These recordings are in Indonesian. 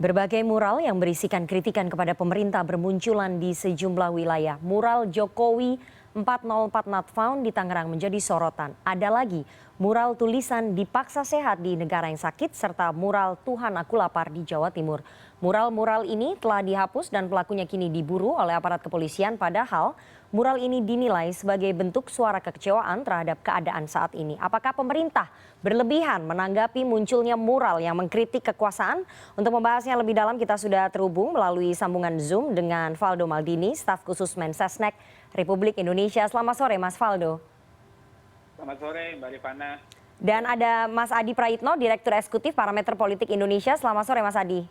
Berbagai mural yang berisikan kritikan kepada pemerintah bermunculan di sejumlah wilayah. Mural Jokowi 404 not found di Tangerang menjadi sorotan. Ada lagi mural tulisan dipaksa sehat di negara yang sakit serta mural Tuhan aku lapar di Jawa Timur. Mural-mural ini telah dihapus dan pelakunya kini diburu oleh aparat kepolisian, padahal mural ini dinilai sebagai bentuk suara kekecewaan terhadap keadaan saat ini. Apakah pemerintah berlebihan menanggapi munculnya mural yang mengkritik kekuasaan? Untuk membahasnya lebih dalam kita sudah terhubung melalui sambungan Zoom dengan Valdo Maldini, staf khusus Mensesnek Republik Indonesia. Selamat sore Mas Valdo. Selamat sore Mbak Rifana. Dan ada Mas Adi Praitno, Direktur Eksekutif Parameter Politik Indonesia. Selamat sore Mas Adi.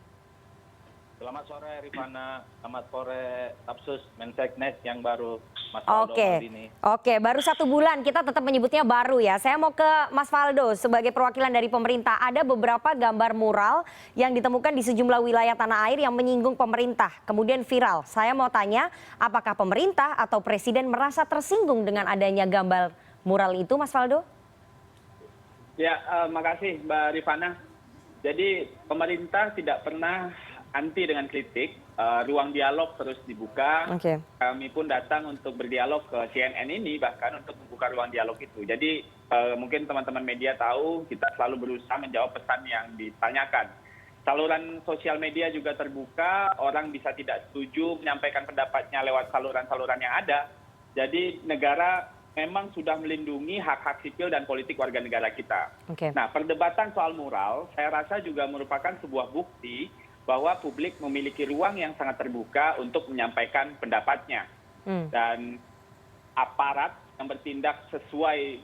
Selamat sore Rifana, selamat sore Tapsus Mensesnek yang baru, Mas Valdo Maldini. Oke, baru 1 bulan kita tetap menyebutnya baru ya. Saya mau ke Mas Valdo sebagai perwakilan dari pemerintah. Ada beberapa gambar mural yang ditemukan di sejumlah wilayah tanah air yang menyinggung pemerintah, kemudian viral. Saya mau tanya, apakah pemerintah atau presiden merasa tersinggung dengan adanya gambar mural itu, Mas Valdo? Ya, makasih Mbak Rifana. Jadi pemerintah tidak pernah anti dengan kritik, ruang dialog terus dibuka. Kami pun datang untuk berdialog ke CNN ini, bahkan untuk membuka ruang dialog itu. Jadi mungkin teman-teman media tahu kita selalu berusaha menjawab pesan yang ditanyakan. Saluran sosial media juga terbuka, orang bisa tidak setuju menyampaikan pendapatnya lewat saluran-saluran yang ada. Jadi negara memang sudah melindungi hak-hak sipil dan politik warga negara kita. Nah, perdebatan soal mural saya rasa juga merupakan sebuah bukti bahwa publik memiliki ruang yang sangat terbuka untuk menyampaikan pendapatnya. Dan aparat yang bertindak sesuai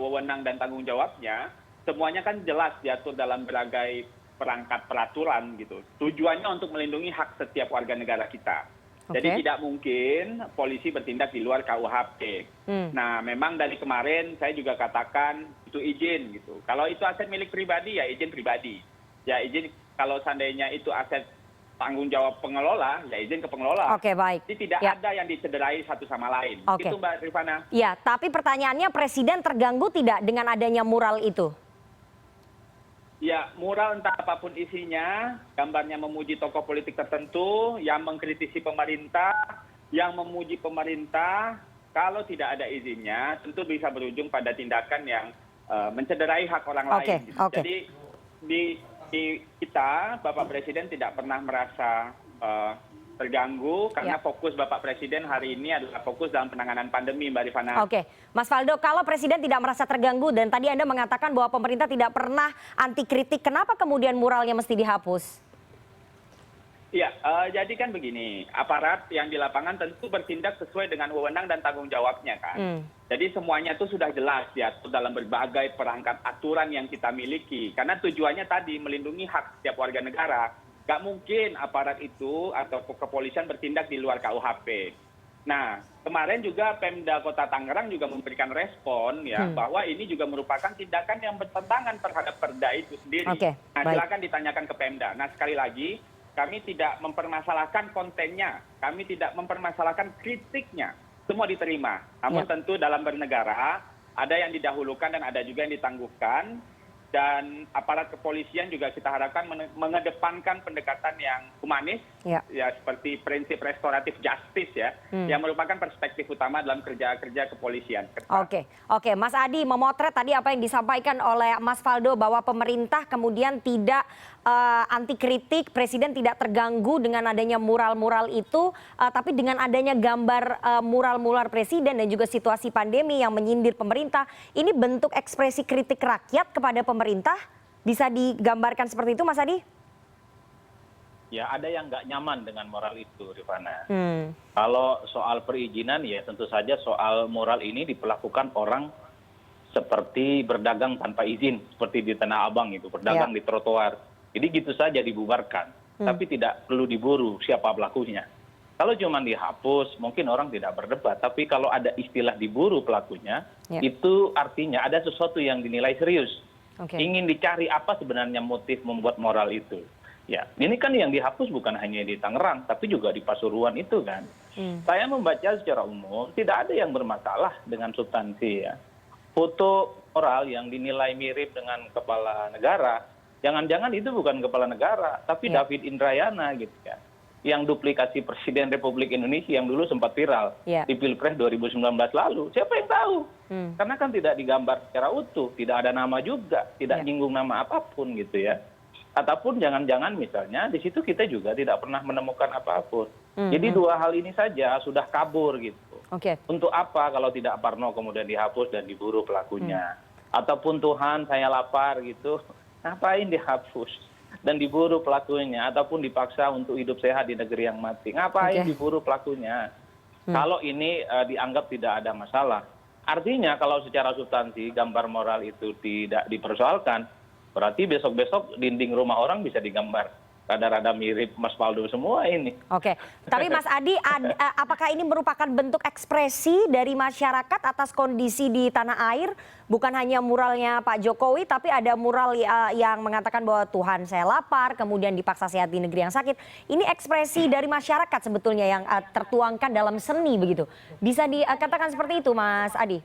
wewenang dan tanggung jawabnya, semuanya kan jelas diatur dalam berbagai perangkat peraturan gitu. Tujuannya untuk melindungi hak setiap warga negara kita. Jadi tidak mungkin polisi bertindak di luar KUHP. Nah, memang dari kemarin saya juga katakan itu izin gitu. Kalau itu aset milik pribadi ya izin pribadi. Ya izin. Kalau seandainya itu aset tanggung jawab pengelola, ya izin ke pengelola. Baik. Jadi tidak ada yang dicederai satu sama lain. Itu Mbak Rifana. Ya, tapi pertanyaannya presiden terganggu tidak dengan adanya mural itu? Ya, mural entah apapun isinya, gambarnya memuji tokoh politik tertentu, yang mengkritisi pemerintah, yang memuji pemerintah, kalau tidak ada izinnya, tentu bisa berujung pada tindakan yang mencederai hak orang lain. Jadi di kita, Bapak Presiden tidak pernah merasa terganggu karena fokus Bapak Presiden hari ini adalah fokus dalam penanganan pandemi, Mbak Rifana. Mas Valdo, kalau Presiden tidak merasa terganggu dan tadi Anda mengatakan bahwa pemerintah tidak pernah anti kritik, kenapa kemudian muralnya mesti dihapus? Iya, jadi kan begini, aparat yang di lapangan tentu bertindak sesuai dengan wewenang dan tanggung jawabnya kan. Jadi semuanya itu sudah jelas diatur dalam berbagai perangkat aturan yang kita miliki. Karena tujuannya tadi melindungi hak setiap warga negara. Gak mungkin aparat itu atau kepolisian bertindak di luar KUHP. Nah, kemarin juga Pemda Kota Tangerang juga memberikan respon ya bahwa ini juga merupakan tindakan yang bertentangan terhadap Perda itu sendiri. Nah, silakan ditanyakan ke Pemda. Nah, sekali lagi kami tidak mempermasalahkan kontennya, kami tidak mempermasalahkan kritiknya, semua diterima. Namun tentu dalam bernegara ada yang didahulukan dan ada juga yang ditangguhkan. Dan aparat kepolisian juga kita harapkan mengedepankan pendekatan yang humanis, ya seperti prinsip restoratif justice ya, yang merupakan perspektif utama dalam kerja-kerja kepolisian. Oke, Mas Adi memotret tadi apa yang disampaikan oleh Mas Valdo bahwa pemerintah kemudian tidak anti kritik, presiden tidak terganggu dengan adanya mural-mural itu, tapi dengan adanya gambar mural-mural presiden dan juga situasi pandemi yang menyindir pemerintah, ini bentuk ekspresi kritik rakyat kepada pemerintah, bisa digambarkan seperti itu Mas Adi? Ya, ada yang nggak nyaman dengan moral itu, Rifana. Kalau soal perizinan ya tentu saja soal moral ini diperlakukan orang seperti berdagang tanpa izin, seperti di Tanah Abang itu, berdagang di trotoar. Jadi gitu saja dibubarkan, tapi tidak perlu diburu siapa pelakunya. Kalau cuma dihapus, mungkin orang tidak berdebat. Tapi kalau ada istilah diburu pelakunya, itu artinya ada sesuatu yang dinilai serius. Ingin dicari apa sebenarnya motif membuat moral itu. Ya, ini kan yang dihapus bukan hanya di Tangerang, tapi juga di Pasuruan itu kan. Saya membaca secara umum, tidak ada yang bermasalah dengan substansi ya. Foto moral yang dinilai mirip dengan kepala negara, jangan-jangan itu bukan kepala negara, tapi David Indrayana gitu ya, yang duplikasi Presiden Republik Indonesia yang dulu sempat viral di Pilpres 2019 lalu. Siapa yang tahu? Karena kan tidak digambar secara utuh, tidak ada nama juga, tidak nyinggung nama apapun gitu ya. Ataupun jangan-jangan misalnya di situ kita juga tidak pernah menemukan apapun. Jadi dua hal ini saja sudah kabur gitu. Untuk apa kalau tidak Parno kemudian dihapus dan diburu pelakunya? Ataupun Tuhan saya lapar gitu, ngapain dihapus dan diburu pelakunya? Ataupun dipaksa untuk hidup sehat di negeri yang mati, ngapain diburu pelakunya? Kalau ini dianggap tidak ada masalah. Artinya kalau secara substansi gambar moral itu tidak dipersoalkan, berarti besok-besok dinding rumah orang bisa digambar rada-rada mirip Mas Faldo semua ini. Tapi Mas Adi, apakah ini merupakan bentuk ekspresi dari masyarakat atas kondisi di tanah air? Bukan hanya muralnya Pak Jokowi, tapi ada mural yang mengatakan bahwa Tuhan saya lapar, kemudian dipaksa sehat di negeri yang sakit. Ini ekspresi dari masyarakat sebetulnya yang tertuangkan dalam seni begitu. Bisa dikatakan seperti itu Mas Adi?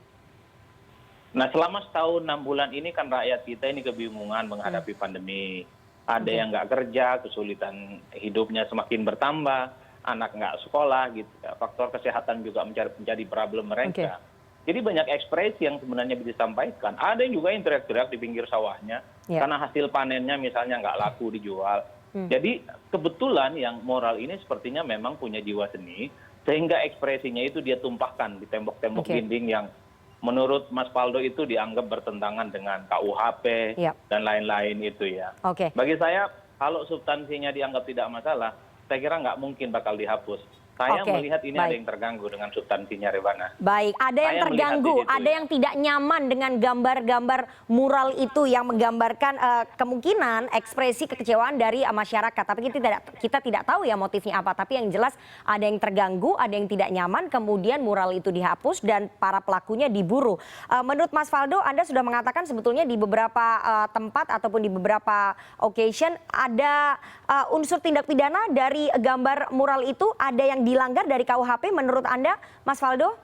Nah selama setahun 6 bulan ini kan rakyat kita ini kebingungan menghadapi pandemi. Ada yang nggak kerja, kesulitan hidupnya semakin bertambah, anak nggak sekolah gitu. Faktor kesehatan juga menjadi problem mereka. Jadi banyak ekspresi yang sebenarnya bisa disampaikan. Ada yang juga yang teriak-teriak di pinggir sawahnya karena hasil panennya misalnya nggak laku dijual. Jadi kebetulan yang moral ini sepertinya memang punya jiwa seni, sehingga ekspresinya itu dia tumpahkan di tembok-tembok dinding yang menurut Mas Faldo itu dianggap bertentangan dengan KUHP dan lain-lain itu ya. Bagi saya kalau substansinya dianggap tidak masalah, saya kira nggak mungkin bakal dihapus. Saya melihat ini ada yang terganggu dengan substansinya, Rifana. Baik, ada yang terganggu, ada yang tidak nyaman dengan gambar-gambar mural itu yang menggambarkan kemungkinan ekspresi kekecewaan dari masyarakat. Tapi kita tidak tahu ya motifnya apa. Tapi yang jelas ada yang terganggu, ada yang tidak nyaman, kemudian mural itu dihapus dan para pelakunya diburu. Menurut Mas Faldo, Anda sudah mengatakan sebetulnya di beberapa tempat ataupun di beberapa occasion ada unsur tindak pidana dari gambar mural itu, ada yang dilanggar dari KUHP menurut Anda, Mas Faldo?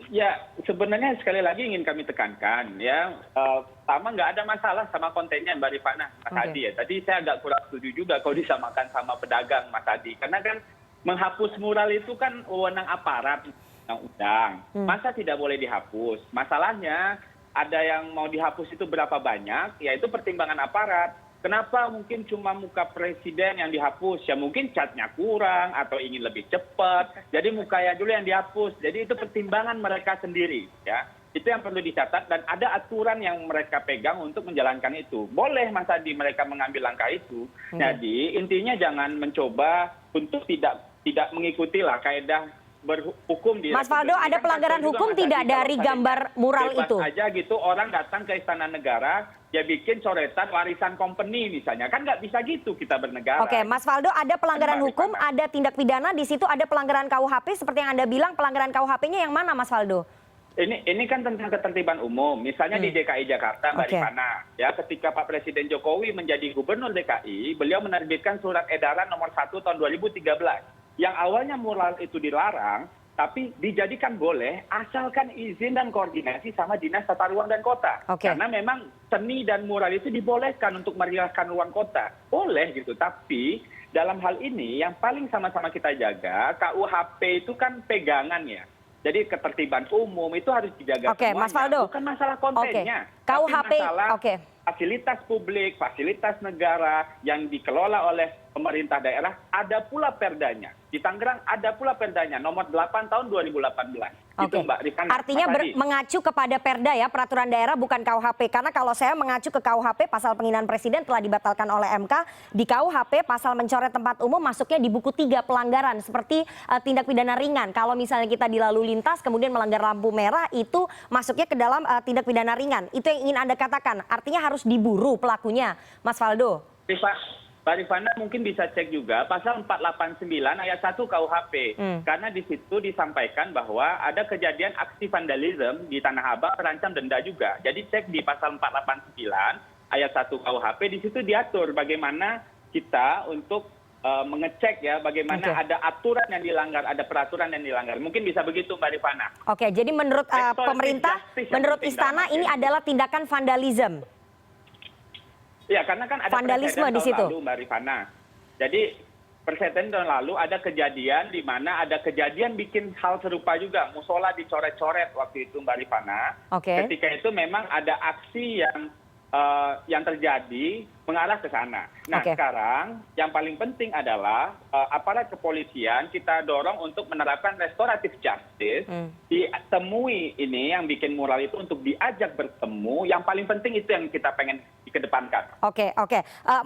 Ya, sebenarnya sekali lagi ingin kami tekankan ya, pertama nggak ada masalah sama kontennya Mbak Rifana, Mas Adi ya. Tadi saya agak kurang setuju juga kalau disamakan sama pedagang, Mas Adi. Karena kan menghapus mural itu kan wewenang aparat undang-undang. Masa tidak boleh dihapus? Masalahnya ada yang mau dihapus itu berapa banyak, yaitu pertimbangan aparat. Kenapa mungkin cuma muka presiden yang dihapus? Ya mungkin catnya kurang atau ingin lebih cepat. Jadi mukanya dulu yang dihapus. Jadi itu pertimbangan mereka sendiri ya. Itu yang perlu dicatat dan ada aturan yang mereka pegang untuk menjalankan itu. Boleh Mas Adi mereka mengambil langkah itu. Jadi intinya jangan mencoba untuk tidak mengikuti lah kaedah berhukum di Mas Faldo, ada pelanggaran hukum tidak dari gambar mural itu? Aja gitu orang datang ke Istana Negara, dia bikin coretan warisan company misalnya, kan nggak bisa gitu kita bernegara. Mas Faldo, ada pelanggaran hukum, ada tindak pidana, di situ ada pelanggaran KUHP seperti yang Anda bilang, pelanggaran KUHP-nya yang mana Mas Faldo? Ini kan tentang ketertiban umum, misalnya di DKI Jakarta, Mbak Rifana. Ya, ketika Pak Presiden Jokowi menjadi Gubernur DKI, beliau menerbitkan surat edaran nomor 1 tahun 2013. Yang awalnya mural itu dilarang, tapi dijadikan boleh asalkan izin dan koordinasi sama Dinas Tata Ruang dan Kota. Karena memang seni dan mural itu dibolehkan untuk meriahkan ruang kota. Boleh gitu, tapi dalam hal ini yang paling sama-sama kita jaga, KUHP itu kan pegangan ya. Jadi ketertiban umum itu harus dijaga semuanya. Mas Faldo. Bukan masalah kontennya, KUHP, tapi masalah fasilitas publik, fasilitas negara yang dikelola oleh pemerintah daerah, ada pula perdanya. Di Tangerang ada pula perdanya, nomor 8 tahun 2018. Itu Mbak Rifana. Artinya mengacu kepada perda ya, peraturan daerah bukan KUHP. Karena kalau saya mengacu ke KUHP, pasal penghinaan presiden telah dibatalkan oleh MK. Di KUHP, pasal mencoret tempat umum masuknya di buku 3 pelanggaran. Seperti tindak pidana ringan. Kalau misalnya kita di lalu lintas, kemudian melanggar lampu merah, itu masuknya ke dalam tindak pidana ringan. Itu yang ingin Anda katakan. Artinya harus diburu pelakunya, Mas Faldo. Mbak Rifana mungkin bisa cek juga pasal 489 ayat 1 KUHP. Karena di situ disampaikan bahwa ada kejadian aksi vandalisme di Tanah Abang terancam denda juga. Jadi cek di pasal 489 ayat 1 KUHP, di situ diatur bagaimana kita untuk mengecek ya bagaimana ada aturan yang dilanggar, ada peraturan yang dilanggar. Mungkin bisa begitu Mbak Rifana. Jadi menurut pemerintah, menurut istana ini adalah tindakan vandalisme. Ya, karena kan ada vandalisme presiden di tahun situ. lalu, Mbak Rifana. Jadi presiden tahun lalu ada kejadian di mana ada kejadian bikin hal serupa juga. Musola dicoret-coret waktu itu, Mbak Rifana. Oke. Ketika itu memang ada aksi yang terjadi mengarah ke sana. Nah, sekarang yang paling penting adalah aparat kepolisian kita dorong untuk menerapkan restoratif justice. Ditemui ini yang bikin mural itu untuk diajak bertemu. Yang paling penting itu yang kita pengen dikedepankan. Oke.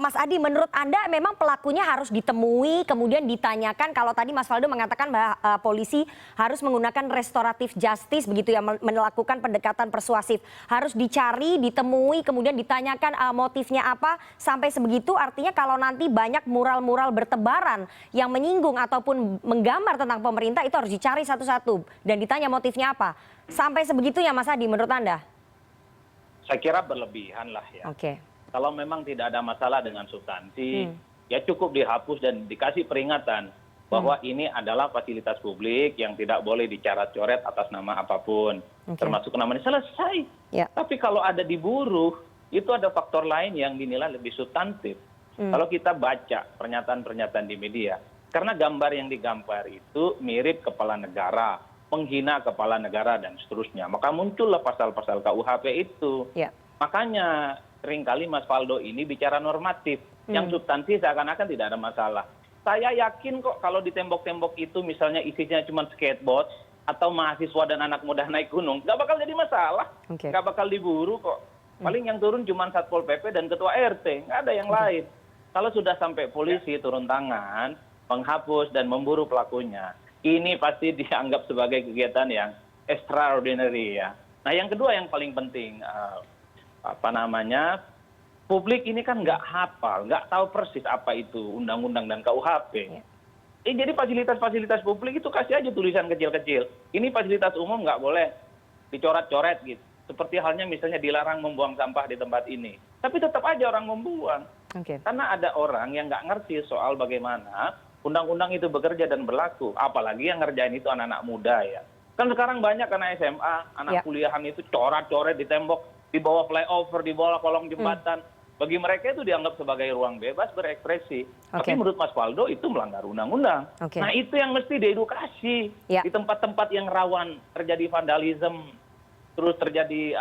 Mas Adi, menurut Anda memang pelakunya harus ditemui, kemudian ditanyakan. Kalau tadi Mas Faldo mengatakan bahwa polisi harus menggunakan restoratif justice, begitu ya, melakukan pendekatan persuasif. Harus dicari, ditemui, kemudian ditanyakan motifnya apa. Sampai sebegitu, artinya kalau nanti banyak mural-mural bertebaran yang menyinggung ataupun menggambar tentang pemerintah, itu harus dicari satu-satu dan ditanya motifnya apa. Sampai sebegitunya Mas Adi, menurut Anda? Saya kira berlebihan lah ya. Kalau memang tidak ada masalah dengan substansi, ya cukup dihapus dan dikasih peringatan bahwa ini adalah fasilitas publik yang tidak boleh dicoret-coret atas nama apapun, termasuk namanya, selesai. Tapi kalau ada diburu, itu ada faktor lain yang dinilai lebih substantif. Kalau kita baca pernyataan-pernyataan di media, karena gambar yang digambar itu mirip kepala negara, menghina kepala negara dan seterusnya, maka muncullah pasal-pasal KUHP itu. Makanya seringkali Mas Faldo ini bicara normatif, yang substansi seakan-akan tidak ada masalah. Saya yakin kok kalau di tembok-tembok itu misalnya isinya cuma skateboard atau mahasiswa dan anak muda naik gunung, nggak bakal jadi masalah, nggak bakal diburu kok. Paling yang turun cuma Satpol PP dan Ketua RT, nggak ada yang lain. Kalau sudah sampai polisi turun tangan, menghapus dan memburu pelakunya, ini pasti dianggap sebagai kegiatan yang extraordinary ya. Nah yang kedua yang paling penting, publik ini kan nggak hafal, nggak tahu persis apa itu undang-undang dan KUHP. Jadi fasilitas-fasilitas publik itu kasih aja tulisan kecil-kecil. Ini fasilitas umum nggak boleh dicoret-coret gitu. Seperti halnya misalnya dilarang membuang sampah di tempat ini. Tapi tetap aja orang membuang. Karena ada orang yang nggak ngerti soal bagaimana undang-undang itu bekerja dan berlaku. Apalagi yang ngerjain itu anak-anak muda ya. Kan sekarang banyak anak SMA, anak kuliahan itu coret-coret di tembok, di bawah flyover, di bawah kolong jembatan. Bagi mereka itu dianggap sebagai ruang bebas berekspresi. Tapi menurut Mas Faldo itu melanggar undang-undang. Nah itu yang mesti diedukasi. Di tempat-tempat yang rawan terjadi vandalisme, terus terjadi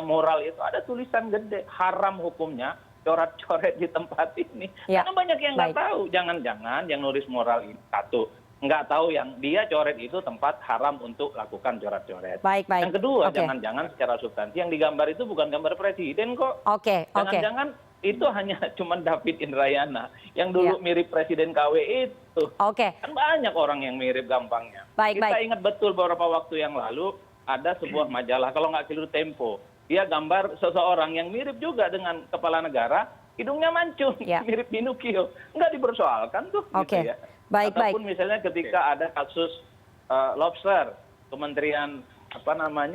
moral itu ada tulisan gede, haram hukumnya coret-coret di tempat ini. Karena banyak yang nggak tahu. Jangan-jangan yang nulis moral ini satu nggak tahu yang dia coret itu tempat haram untuk lakukan coret-coret. Yang kedua, jangan-jangan secara substansi yang digambar itu bukan gambar presiden kok. Jangan-jangan itu hanya cuma David Indrayana yang dulu mirip Presiden KW itu. Kan banyak orang yang mirip gampangnya. Kita ingat betul beberapa waktu yang lalu ada sebuah majalah, kalau nggak keliru Tempo, dia gambar seseorang yang mirip juga dengan kepala negara, hidungnya mancung, mirip Pinocchio, nggak dipersoalkan tuh. Gitu ya. Ataupun misalnya ketika ada kasus lobster, Kementerian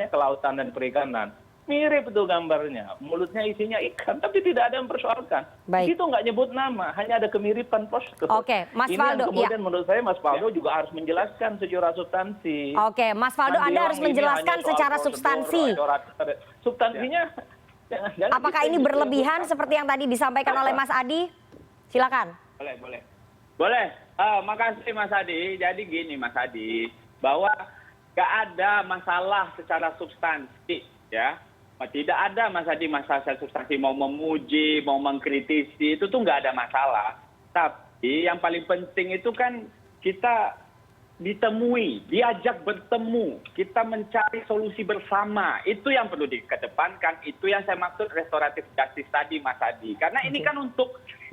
Kelautan dan Perikanan, mirip itu gambarnya, mulutnya isinya ikan, tapi tidak ada yang mempersoalkan. Itu nggak nyebut nama, hanya ada kemiripan postur. Mas Ini Faldo, yang kemudian menurut saya Mas Faldo juga harus menjelaskan secara substansi. Mas Faldo, Anda harus menjelaskan secara substansi. Substansinya, apakah ini berlebihan seperti yang tadi disampaikan oleh Mas Adi? Silakan. Boleh. Makasih Mas Adi. Jadi gini Mas Adi, bahwa nggak ada masalah secara substansi, ya. Tidak ada Mas Adi masalah substansi, mau memuji, mau mengkritisi, itu tuh nggak ada masalah. Tapi yang paling penting itu kan kita ditemui, diajak bertemu, kita mencari solusi bersama. Itu yang perlu dikedepankan, itu yang saya maksud restoratif justice tadi Mas Adi. Karena ini kan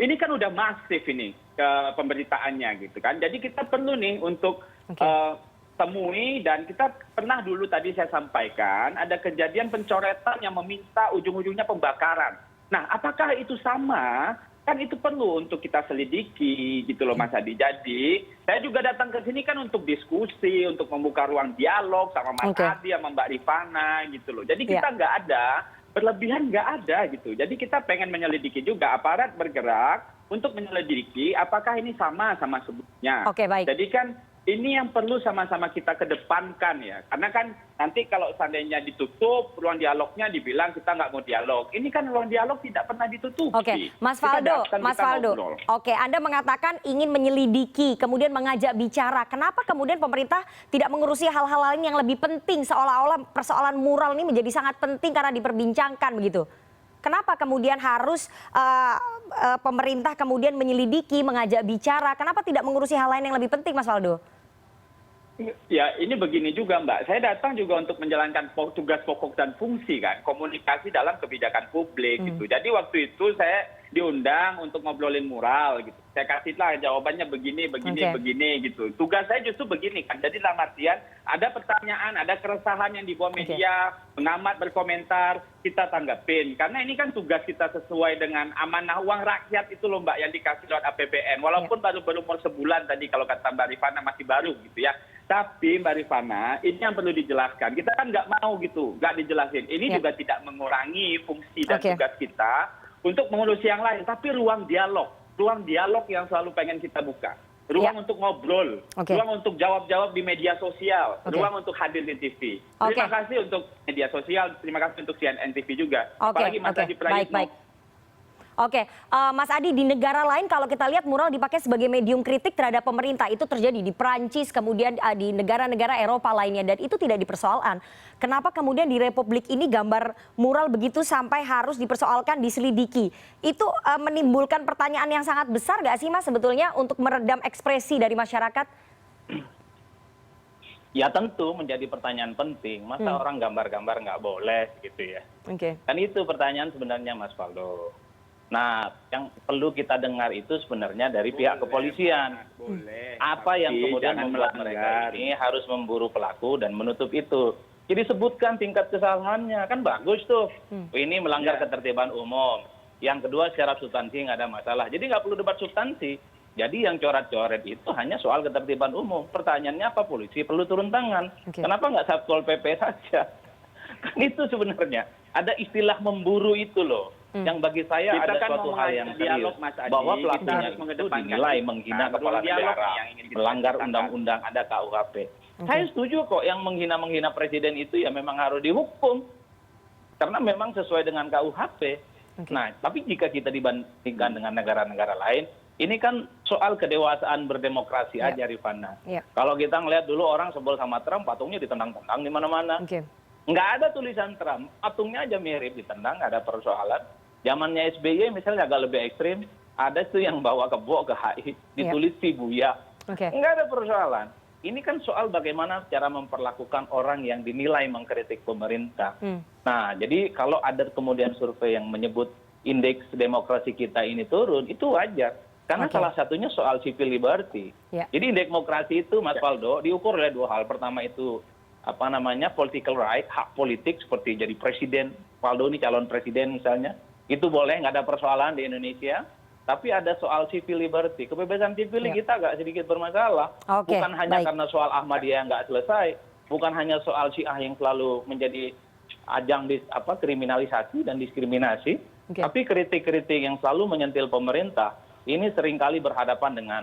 ini kan udah masif ini pemberitaannya gitu kan. Jadi kita perlu nih untuk temui, dan kita pernah dulu tadi saya sampaikan ada kejadian pencoretan yang meminta ujung-ujungnya pembakaran. Nah, apakah itu sama? Kan itu perlu untuk kita selidiki gitu loh Mas Adi. Jadi saya juga datang ke sini kan untuk diskusi, untuk membuka ruang dialog sama Mas Adi, sama Mbak Rifana gitu loh. Jadi kita nggak ada, berlebihan nggak ada gitu. Jadi kita pengen menyelidiki juga, aparat bergerak untuk menyelidiki apakah ini sama sebelumnya. Jadi kan ini yang perlu sama-sama kita kedepankan ya. Karena kan nanti kalau seandainya ditutup, ruang dialognya dibilang kita nggak mau dialog. Ini kan ruang dialog tidak pernah ditutup. Oke, Mas Faldo, Oke, Anda mengatakan ingin menyelidiki, kemudian mengajak bicara. Kenapa kemudian pemerintah tidak mengurusi hal-hal lain yang lebih penting, seolah-olah persoalan mural ini menjadi sangat penting karena diperbincangkan begitu? Kenapa kemudian harus pemerintah kemudian menyelidiki, mengajak bicara? Kenapa tidak mengurusi hal lain yang lebih penting, Mas Faldo? Ya, ini begini juga, Mbak. Saya datang juga untuk menjalankan tugas pokok dan fungsi kan, komunikasi dalam kebijakan publik gitu. Jadi waktu itu saya diundang untuk ngobrolin mural gitu. Saya kasihlah jawabannya begini gitu. Tugas saya justru begini kan. Jadi dalam artian ada pertanyaan, ada keresahan yang dibawa media, pengamat berkomentar, kita tanggapin. Karena ini kan tugas kita sesuai dengan amanah uang rakyat itu loh Mbak yang dikasih lewat APBN. Walaupun baru umur sebulan tadi kalau kata Mbak Rifana masih baru gitu ya. Tapi Mbak Rifana, ini yang perlu dijelaskan. Kita kan nggak mau gitu, nggak dijelasin. Ini juga tidak mengurangi fungsi dan tugas kita untuk mengurusi yang lain. Tapi ruang dialog yang selalu pengen kita buka. Ruang untuk ngobrol, ruang untuk jawab-jawab di media sosial, ruang untuk hadir di TV. Terima kasih untuk media sosial, terima kasih untuk CNN TV juga. Apalagi Mas Adi Prayitno. Oke, Mas Adi, di negara lain kalau kita lihat mural dipakai sebagai medium kritik terhadap pemerintah. Itu terjadi di Prancis, kemudian di negara-negara Eropa lainnya, dan itu tidak dipersoalkan. Kenapa kemudian di Republik ini gambar mural begitu sampai harus dipersoalkan, diselidiki? Itu menimbulkan pertanyaan yang sangat besar nggak sih Mas sebetulnya untuk meredam ekspresi dari masyarakat? Ya tentu menjadi pertanyaan penting. Masa orang gambar-gambar nggak boleh gitu ya? Kan itu pertanyaan sebenarnya Mas Faldo. Nah, yang perlu kita dengar itu sebenarnya dari pihak kepolisian. Apa yang kemudian membuat mereka ini harus memburu pelaku dan menutup itu. Jadi sebutkan tingkat kesalahannya, kan bagus tuh. Ini melanggar ketertiban umum. Yang kedua secara substansi nggak ada masalah. Jadi nggak perlu debat substansi. Jadi yang coret-coret itu hanya soal ketertiban umum. Pertanyaannya apa polisi perlu turun tangan? Kenapa nggak Satpol PP saja? Kan itu sebenarnya. Ada istilah memburu itu loh. Yang bagi saya kita ada kan suatu hal yang serius bahwa pelakunya itu dinilai menghina kepala negara, melanggar undang-undang, ada KUHP. Saya setuju kok yang menghina presiden itu ya memang harus dihukum karena memang sesuai dengan KUHP. Nah, tapi jika kita dibandingkan dengan negara-negara lain, ini kan soal kedewasaan berdemokrasi aja Rifana. Kalau kita ngelihat dulu orang sebel sama Trump, patungnya ditendang-tendang di mana-mana. Nggak ada tulisan Trump, patungnya aja mirip ditendang, nggak ada persoalan. Zamannya SBY misalnya agak lebih ekstrim, ada tuh yang bawa kebo ke HI, ditulis Sibuya. Nggak ada persoalan. Ini kan soal bagaimana cara memperlakukan orang yang dinilai mengkritik pemerintah. Nah, jadi kalau ada kemudian survei yang menyebut indeks demokrasi kita ini turun, itu wajar. Karena salah satunya soal civil liberty. Jadi indeks demokrasi itu, Mas Faldo, diukur oleh dua hal. Pertama itu political right, hak politik seperti jadi presiden. Faldo ini calon presiden misalnya. Itu boleh, nggak ada persoalan di Indonesia. Tapi ada soal civil liberty. Kebebasan sipil kita agak sedikit bermasalah. Bukan hanya karena soal Ahmadiyah yang nggak selesai. Bukan hanya soal Syiah yang selalu menjadi ajang kriminalisasi dan diskriminasi. Tapi kritik-kritik yang selalu menyentil pemerintah. Ini seringkali berhadapan dengan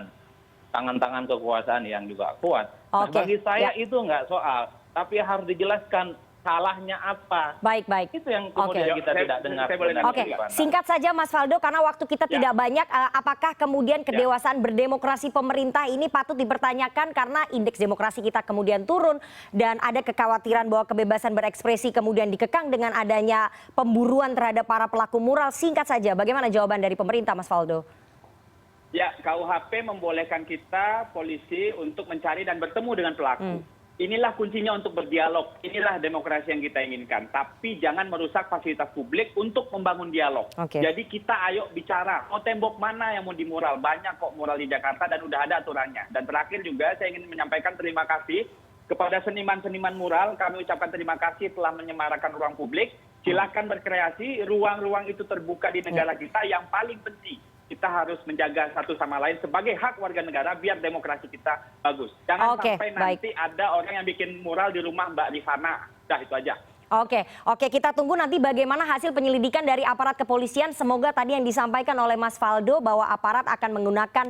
tangan-tangan kekuasaan yang juga kuat. Nah, bagi saya itu nggak soal. Tapi harus dijelaskan salahnya apa. Baik. Itu yang kemudian kita tidak dengar. Singkat saja Mas Faldo, karena waktu kita tidak banyak. Apakah kemudian kedewasaan berdemokrasi pemerintah ini patut dipertanyakan karena indeks demokrasi kita kemudian turun dan ada kekhawatiran bahwa kebebasan berekspresi kemudian dikekang dengan adanya pemburuan terhadap para pelaku mural? Singkat saja, bagaimana jawaban dari pemerintah Mas Faldo? Ya, KUHP membolehkan kita polisi untuk mencari dan bertemu dengan pelaku. Inilah kuncinya untuk berdialog. Inilah demokrasi yang kita inginkan. Tapi jangan merusak fasilitas publik untuk membangun dialog. Jadi kita ayo bicara. Mau tembok mana yang mau dimural? Banyak kok mural di Jakarta dan udah ada aturannya. Dan terakhir juga saya ingin menyampaikan terima kasih kepada seniman-seniman mural. Kami ucapkan terima kasih telah menyemarakan ruang publik. Silakan berkreasi. Ruang-ruang itu terbuka di negara kita. Yang paling penting, kita harus menjaga satu sama lain sebagai hak warga negara biar demokrasi kita bagus. Jangan sampai nanti ada orang yang bikin mural di rumah Mbak Rifana. Dah itu aja. Oke, kita tunggu nanti bagaimana hasil penyelidikan dari aparat kepolisian. Semoga tadi yang disampaikan oleh Mas Faldo bahwa aparat akan menggunakan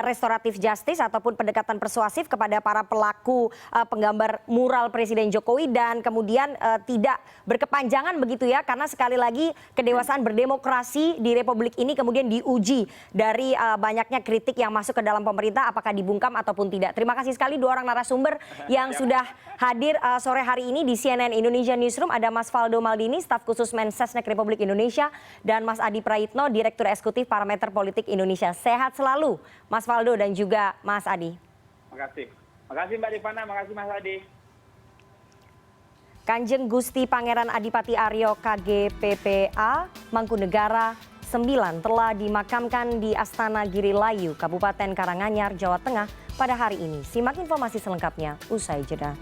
restoratif justice ataupun pendekatan persuasif kepada para pelaku penggambar mural Presiden Jokowi dan kemudian tidak berkepanjangan begitu ya, karena sekali lagi kedewasaan berdemokrasi di Republik ini kemudian diuji dari banyaknya kritik yang masuk ke dalam pemerintah, apakah dibungkam ataupun tidak. Terima kasih sekali dua orang narasumber yang sudah hadir sore hari ini di CNN Indonesia Newsroom. Ada Mas Faldo Maldini, staf khusus Mensesnek Republik Indonesia, dan Mas Adi Praitno, Direktur Eksekutif Parameter Politik Indonesia. Sehat selalu Mas Faldo dan juga Mas Adi. Makasih Mbak Rifana, makasih Mas Adi. Kanjeng Gusti Pangeran Adipati Aryo KGPPA Mangkunegara 9 telah dimakamkan di Astana Giri Layu, Kabupaten Karanganyar, Jawa Tengah pada hari ini. Simak informasi selengkapnya usai jeda.